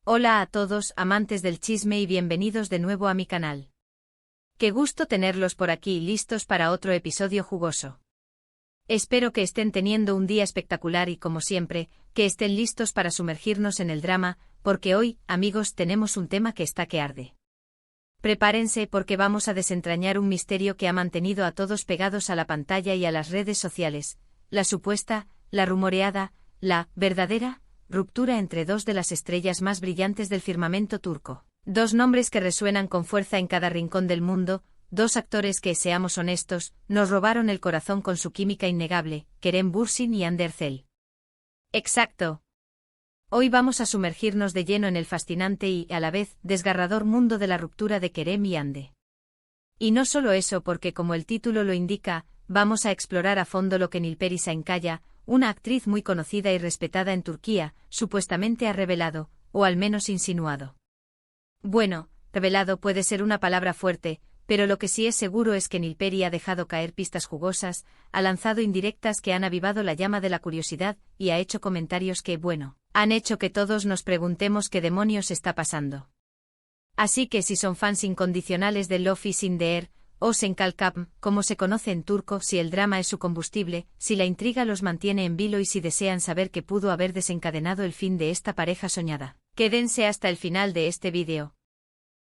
Hola a todos, amantes del chisme y bienvenidos de nuevo a mi canal. Qué gusto tenerlos por aquí listos para otro episodio jugoso. Espero que estén teniendo un día espectacular y, como siempre, que estén listos para sumergirnos en el drama, porque hoy, amigos, tenemos un tema que está que arde. Prepárense porque vamos a desentrañar un misterio que ha mantenido a todos pegados a la pantalla y a las redes sociales, la supuesta, la rumoreada, la verdadera ruptura entre dos de las estrellas más brillantes del firmamento turco. Dos nombres que resuenan con fuerza en cada rincón del mundo, dos actores que, seamos honestos, nos robaron el corazón con su química innegable, Kerem Bürsin y Hande Erçel. Exacto. Hoy vamos a sumergirnos de lleno en el fascinante y, a la vez, desgarrador mundo de la ruptura de Kerem y Hande. Y no solo eso, porque como el título lo indica, vamos a explorar a fondo lo que Nilperi Şahinkaya, una actriz muy conocida y respetada en Turquía, supuestamente ha revelado, o al menos insinuado. Bueno, revelado puede ser una palabra fuerte, pero lo que sí es seguro es que Nilperi ha dejado caer pistas jugosas, ha lanzado indirectas que han avivado la llama de la curiosidad y ha hecho comentarios que, bueno, han hecho que todos nos preguntemos qué demonios está pasando. Así que si son fans incondicionales de Love is in the Air, o Şenkal, como se conoce en turco, si el drama es su combustible, si la intriga los mantiene en vilo y si desean saber qué pudo haber desencadenado el fin de esta pareja soñada, quédense hasta el final de este vídeo.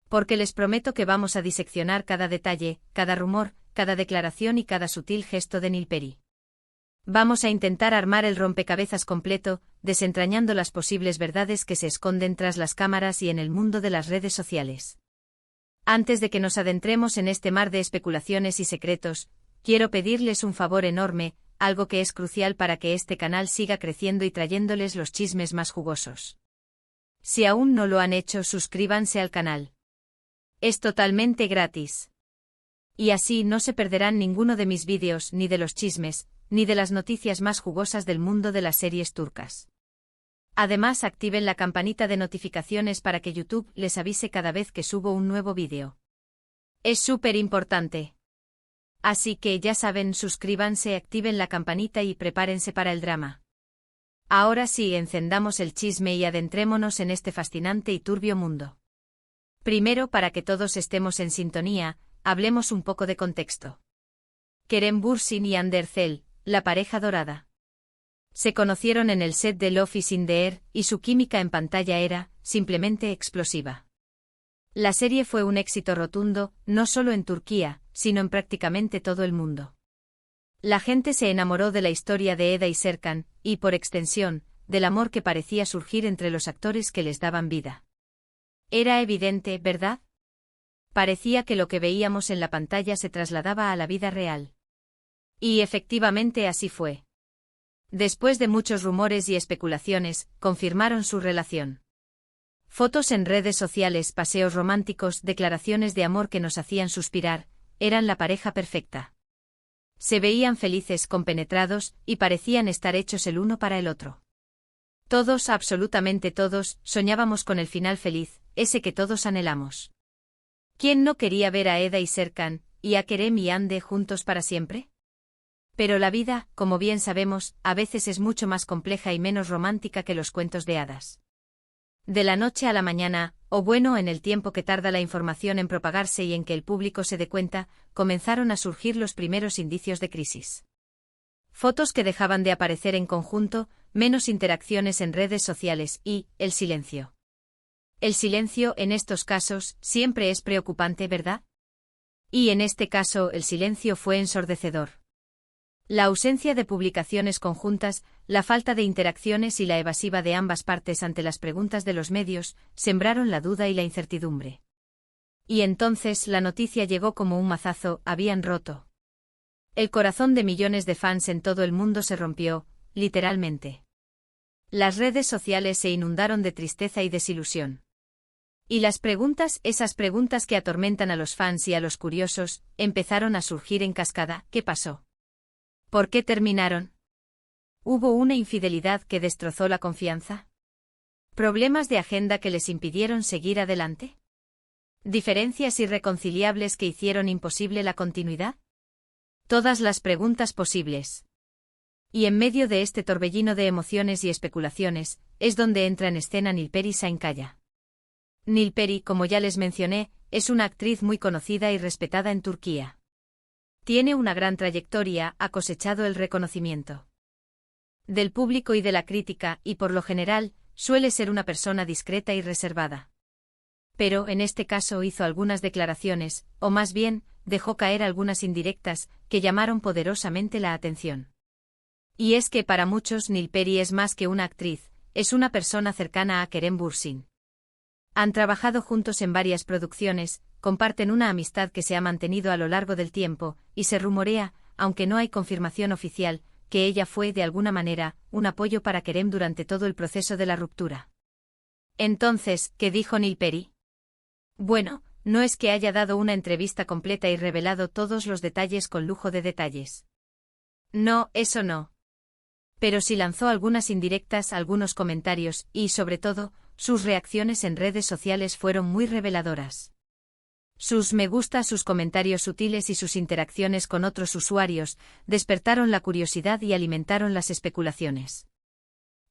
Porque les prometo que vamos a diseccionar cada detalle, cada rumor, cada declaración y cada sutil gesto de Nilperi. Vamos a intentar armar el rompecabezas completo, desentrañando las posibles verdades que se esconden tras las cámaras y en el mundo de las redes sociales. Antes de que nos adentremos en este mar de especulaciones y secretos, quiero pedirles un favor enorme, algo que es crucial para que este canal siga creciendo y trayéndoles los chismes más jugosos. Si aún no lo han hecho, suscríbanse al canal. Es totalmente gratis. Y así no se perderán ninguno de mis vídeos, ni de los chismes, ni de las noticias más jugosas del mundo de las series turcas. Además, activen la campanita de notificaciones para que YouTube les avise cada vez que subo un nuevo vídeo. Es súper importante. Así que ya saben, suscríbanse, activen la campanita y prepárense para el drama. Ahora sí, encendamos el chisme y adentrémonos en este fascinante y turbio mundo. Primero, para que todos estemos en sintonía, hablemos un poco de contexto. Kerem Bürsin y Hande Erçel, la pareja dorada. Se conocieron en el set de Love is in the Air, y su química en pantalla era, simplemente, explosiva. La serie fue un éxito rotundo, no solo en Turquía, sino en prácticamente todo el mundo. La gente se enamoró de la historia de Eda y Serkan, y por extensión, del amor que parecía surgir entre los actores que les daban vida. Era evidente, ¿verdad? Parecía que lo que veíamos en la pantalla se trasladaba a la vida real. Y efectivamente así fue. Después de muchos rumores y especulaciones, confirmaron su relación. Fotos en redes sociales, paseos románticos, declaraciones de amor que nos hacían suspirar, eran la pareja perfecta. Se veían felices, compenetrados, y parecían estar hechos el uno para el otro. Todos, absolutamente todos, soñábamos con el final feliz, ese que todos anhelamos. ¿Quién no quería ver a Eda y Serkan, y a Kerem y Hande juntos para siempre? Pero la vida, como bien sabemos, a veces es mucho más compleja y menos romántica que los cuentos de hadas. De la noche a la mañana, o bueno, en el tiempo que tarda la información en propagarse y en que el público se dé cuenta, comenzaron a surgir los primeros indicios de crisis. Fotos que dejaban de aparecer en conjunto, menos interacciones en redes sociales y, el silencio. El silencio, en estos casos, siempre es preocupante, ¿verdad? Y en este caso, el silencio fue ensordecedor. La ausencia de publicaciones conjuntas, la falta de interacciones y la evasiva de ambas partes ante las preguntas de los medios, sembraron la duda y la incertidumbre. Y entonces la noticia llegó como un mazazo, habían roto. El corazón de millones de fans en todo el mundo se rompió, literalmente. Las redes sociales se inundaron de tristeza y desilusión. Y las preguntas, esas preguntas que atormentan a los fans y a los curiosos, empezaron a surgir en cascada. ¿Qué pasó? ¿Por qué terminaron? ¿Hubo una infidelidad que destrozó la confianza? ¿Problemas de agenda que les impidieron seguir adelante? ¿Diferencias irreconciliables que hicieron imposible la continuidad? Todas las preguntas posibles. Y en medio de este torbellino de emociones y especulaciones, es donde entra en escena Nilperi Şahinkaya. Nilperi, como ya les mencioné, es una actriz muy conocida y respetada en Turquía. Tiene una gran trayectoria, ha cosechado el reconocimiento del público y de la crítica, y por lo general, suele ser una persona discreta y reservada. Pero en este caso hizo algunas declaraciones, o más bien, dejó caer algunas indirectas, que llamaron poderosamente la atención. Y es que para muchos Nilperi es más que una actriz, es una persona cercana a Kerem Bürsin. Han trabajado juntos en varias producciones, comparten una amistad que se ha mantenido a lo largo del tiempo, y se rumorea, aunque no hay confirmación oficial, que ella fue, de alguna manera, un apoyo para Kerem durante todo el proceso de la ruptura. Entonces, ¿qué dijo Nilperi? Bueno, no es que haya dado una entrevista completa y revelado todos los detalles con lujo de detalles. No, eso no. Pero sí lanzó algunas indirectas, algunos comentarios, y, sobre todo, sus reacciones en redes sociales fueron muy reveladoras. Sus me gusta, sus comentarios sutiles y sus interacciones con otros usuarios despertaron la curiosidad y alimentaron las especulaciones.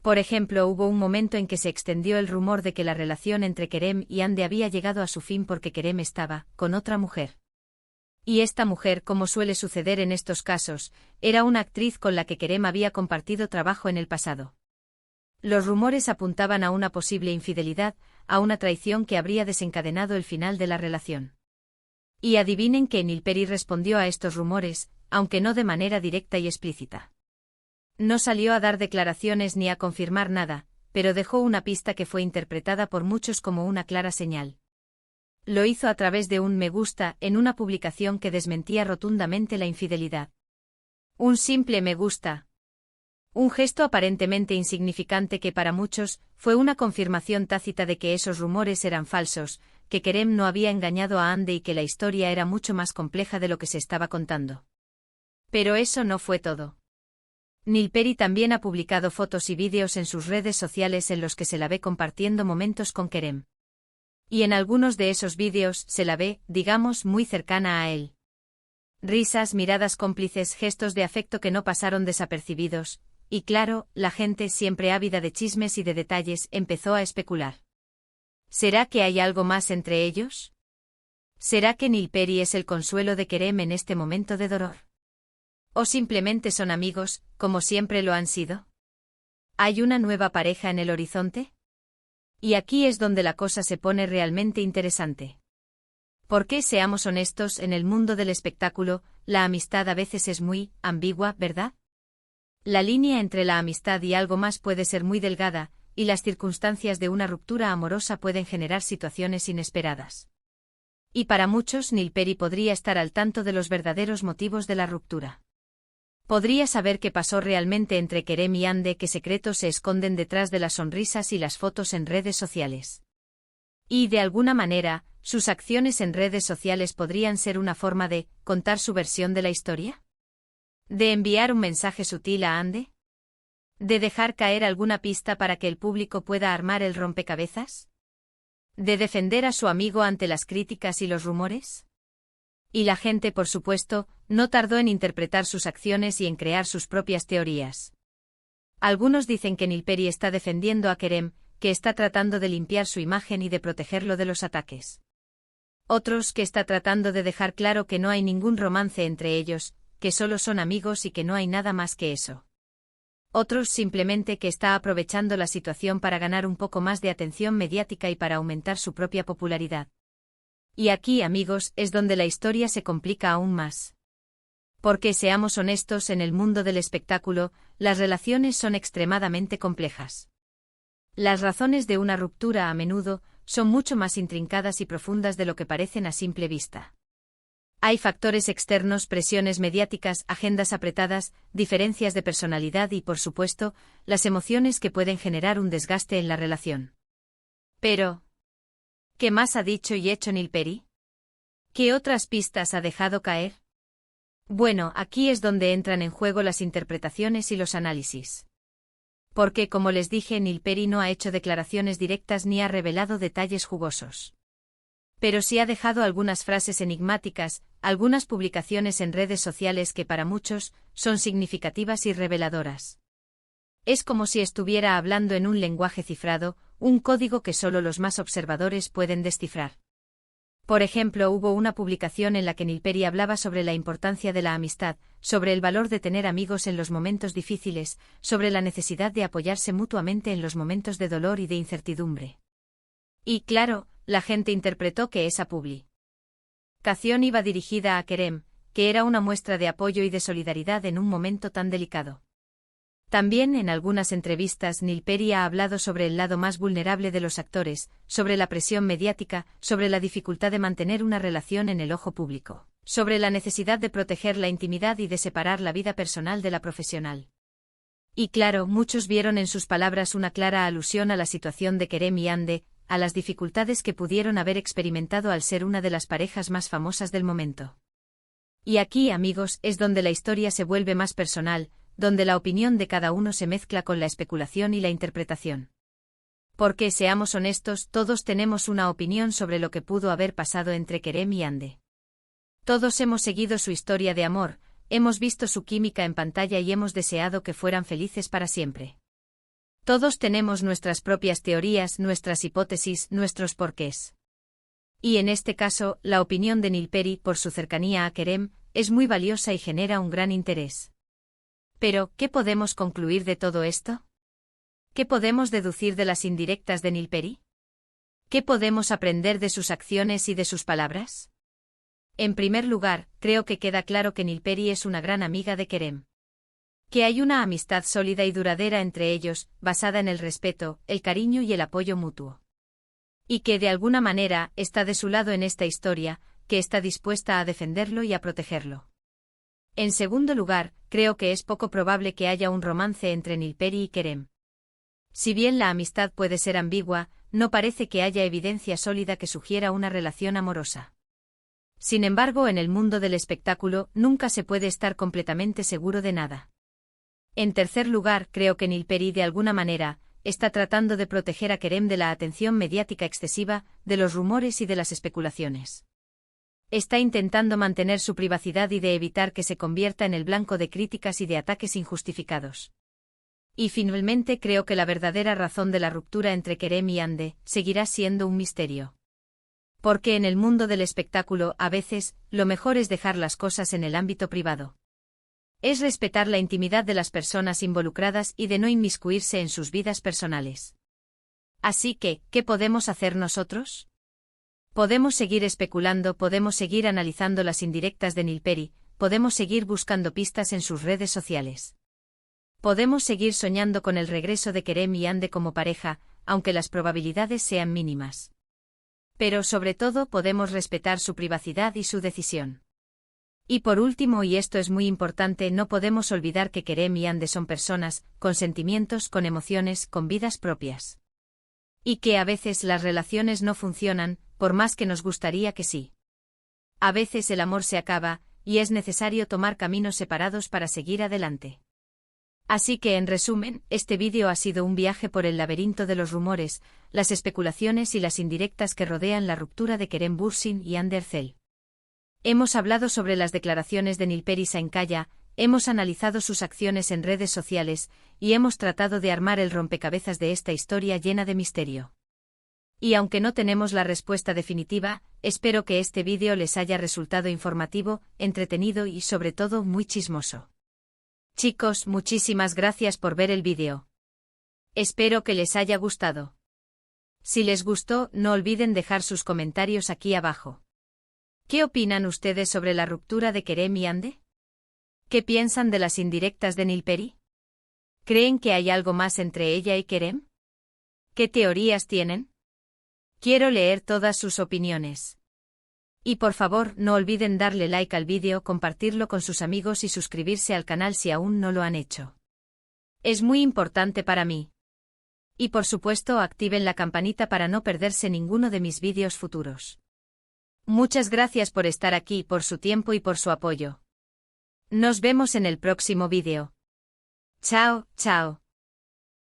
Por ejemplo, hubo un momento en que se extendió el rumor de que la relación entre Kerem y Hande había llegado a su fin porque Kerem estaba con otra mujer. Y esta mujer, como suele suceder en estos casos, era una actriz con la que Kerem había compartido trabajo en el pasado. Los rumores apuntaban a una posible infidelidad, a una traición que habría desencadenado el final de la relación. Y adivinen que Nilperi respondió a estos rumores, aunque no de manera directa y explícita. No salió a dar declaraciones ni a confirmar nada, pero dejó una pista que fue interpretada por muchos como una clara señal. Lo hizo a través de un me gusta en una publicación que desmentía rotundamente la infidelidad. Un simple me gusta. Un gesto aparentemente insignificante que para muchos fue una confirmación tácita de que esos rumores eran falsos, que Kerem no había engañado a Hande y que la historia era mucho más compleja de lo que se estaba contando. Pero eso no fue todo. Nilperi también ha publicado fotos y vídeos en sus redes sociales en los que se la ve compartiendo momentos con Kerem. Y en algunos de esos vídeos se la ve, digamos, muy cercana a él. Risas, miradas cómplices, gestos de afecto que no pasaron desapercibidos, y claro, la gente, siempre ávida de chismes y de detalles, empezó a especular. ¿Será que hay algo más entre ellos? ¿Será que Nilperi es el consuelo de Kerem en este momento de dolor? ¿O simplemente son amigos, como siempre lo han sido? ¿Hay una nueva pareja en el horizonte? Y aquí es donde la cosa se pone realmente interesante. Porque, seamos honestos, en el mundo del espectáculo, la amistad a veces es muy ambigua, ¿verdad? La línea entre la amistad y algo más puede ser muy delgada, y las circunstancias de una ruptura amorosa pueden generar situaciones inesperadas. Y para muchos Nilperi podría estar al tanto de los verdaderos motivos de la ruptura. Podría saber qué pasó realmente entre Kerem y Hande, qué secretos se esconden detrás de las sonrisas y las fotos en redes sociales. Y, de alguna manera, sus acciones en redes sociales podrían ser una forma de contar su versión de la historia. ¿De enviar un mensaje sutil a Hande? ¿De dejar caer alguna pista para que el público pueda armar el rompecabezas? ¿De defender a su amigo ante las críticas y los rumores? Y la gente, por supuesto, no tardó en interpretar sus acciones y en crear sus propias teorías. Algunos dicen que Nilperi está defendiendo a Kerem, que está tratando de limpiar su imagen y de protegerlo de los ataques. Otros que está tratando de dejar claro que no hay ningún romance entre ellos, que solo son amigos y que no hay nada más que eso. Otros simplemente que está aprovechando la situación para ganar un poco más de atención mediática y para aumentar su propia popularidad. Y aquí, amigos, es donde la historia se complica aún más. Porque, seamos honestos, en el mundo del espectáculo, las relaciones son extremadamente complejas. Las razones de una ruptura a menudo son mucho más intrincadas y profundas de lo que parecen a simple vista. Hay factores externos, presiones mediáticas, agendas apretadas, diferencias de personalidad y, por supuesto, las emociones que pueden generar un desgaste en la relación. Pero, ¿qué más ha dicho y hecho Nilperi? ¿Qué otras pistas ha dejado caer? Bueno, aquí es donde entran en juego las interpretaciones y los análisis. Porque, como les dije, Nilperi no ha hecho declaraciones directas ni ha revelado detalles jugosos. Pero sí ha dejado algunas frases enigmáticas, algunas publicaciones en redes sociales que para muchos son significativas y reveladoras. Es como si estuviera hablando en un lenguaje cifrado, un código que solo los más observadores pueden descifrar. Por ejemplo, hubo una publicación en la que Nilperi hablaba sobre la importancia de la amistad, sobre el valor de tener amigos en los momentos difíciles, sobre la necesidad de apoyarse mutuamente en los momentos de dolor y de incertidumbre. Y claro, la gente interpretó que esa publicación iba dirigida a Kerem, que era una muestra de apoyo y de solidaridad en un momento tan delicado. También en algunas entrevistas Nilperi ha hablado sobre el lado más vulnerable de los actores, sobre la presión mediática, sobre la dificultad de mantener una relación en el ojo público, sobre la necesidad de proteger la intimidad y de separar la vida personal de la profesional. Y claro, muchos vieron en sus palabras una clara alusión a la situación de Kerem y Hande, a las dificultades que pudieron haber experimentado al ser una de las parejas más famosas del momento. Y aquí, amigos, es donde la historia se vuelve más personal, donde la opinión de cada uno se mezcla con la especulación y la interpretación. Porque, seamos honestos, todos tenemos una opinión sobre lo que pudo haber pasado entre Kerem y Hande. Todos hemos seguido su historia de amor, hemos visto su química en pantalla y hemos deseado que fueran felices para siempre. Todos tenemos nuestras propias teorías, nuestras hipótesis, nuestros porqués. Y en este caso, la opinión de Nilperi, por su cercanía a Kerem, es muy valiosa y genera un gran interés. Pero, ¿qué podemos concluir de todo esto? ¿Qué podemos deducir de las indirectas de Nilperi? ¿Qué podemos aprender de sus acciones y de sus palabras? En primer lugar, creo que queda claro que Nilperi es una gran amiga de Kerem. Que hay una amistad sólida y duradera entre ellos, basada en el respeto, el cariño y el apoyo mutuo. Y que de alguna manera está de su lado en esta historia, que está dispuesta a defenderlo y a protegerlo. En segundo lugar, creo que es poco probable que haya un romance entre Nilperi y Kerem. Si bien la amistad puede ser ambigua, no parece que haya evidencia sólida que sugiera una relación amorosa. Sin embargo, en el mundo del espectáculo, nunca se puede estar completamente seguro de nada. En tercer lugar, creo que Nilperi de alguna manera está tratando de proteger a Kerem de la atención mediática excesiva, de los rumores y de las especulaciones. Está intentando mantener su privacidad y de evitar que se convierta en el blanco de críticas y de ataques injustificados. Y finalmente creo que la verdadera razón de la ruptura entre Kerem y Hande seguirá siendo un misterio. Porque en el mundo del espectáculo, a veces, lo mejor es dejar las cosas en el ámbito privado. Es respetar la intimidad de las personas involucradas y de no inmiscuirse en sus vidas personales. Así que, ¿qué podemos hacer nosotros? Podemos seguir especulando, podemos seguir analizando las indirectas de Nilperi, podemos seguir buscando pistas en sus redes sociales. Podemos seguir soñando con el regreso de Kerem y Hande como pareja, aunque las probabilidades sean mínimas. Pero sobre todo podemos respetar su privacidad y su decisión. Y por último, y esto es muy importante, no podemos olvidar que Kerem y Hande son personas, con sentimientos, con emociones, con vidas propias. Y que a veces las relaciones no funcionan, por más que nos gustaría que sí. A veces el amor se acaba, y es necesario tomar caminos separados para seguir adelante. Así que en resumen, este vídeo ha sido un viaje por el laberinto de los rumores, las especulaciones y las indirectas que rodean la ruptura de Kerem Bürsin y Hande Erçel. Hemos hablado sobre las declaraciones de Nilperi Şahinkaya, hemos analizado sus acciones en redes sociales, y hemos tratado de armar el rompecabezas de esta historia llena de misterio. Y aunque no tenemos la respuesta definitiva, espero que este vídeo les haya resultado informativo, entretenido y sobre todo muy chismoso. Chicos, muchísimas gracias por ver el vídeo. Espero que les haya gustado. Si les gustó, no olviden dejar sus comentarios aquí abajo. ¿Qué opinan ustedes sobre la ruptura de Kerem y Hande? ¿Qué piensan de las indirectas de Nilperi? ¿Creen que hay algo más entre ella y Kerem? ¿Qué teorías tienen? Quiero leer todas sus opiniones. Y por favor, no olviden darle like al vídeo, compartirlo con sus amigos y suscribirse al canal si aún no lo han hecho. Es muy importante para mí. Y por supuesto, activen la campanita para no perderse ninguno de mis vídeos futuros. Muchas gracias por estar aquí, por su tiempo y por su apoyo. Nos vemos en el próximo vídeo. Chao, chao.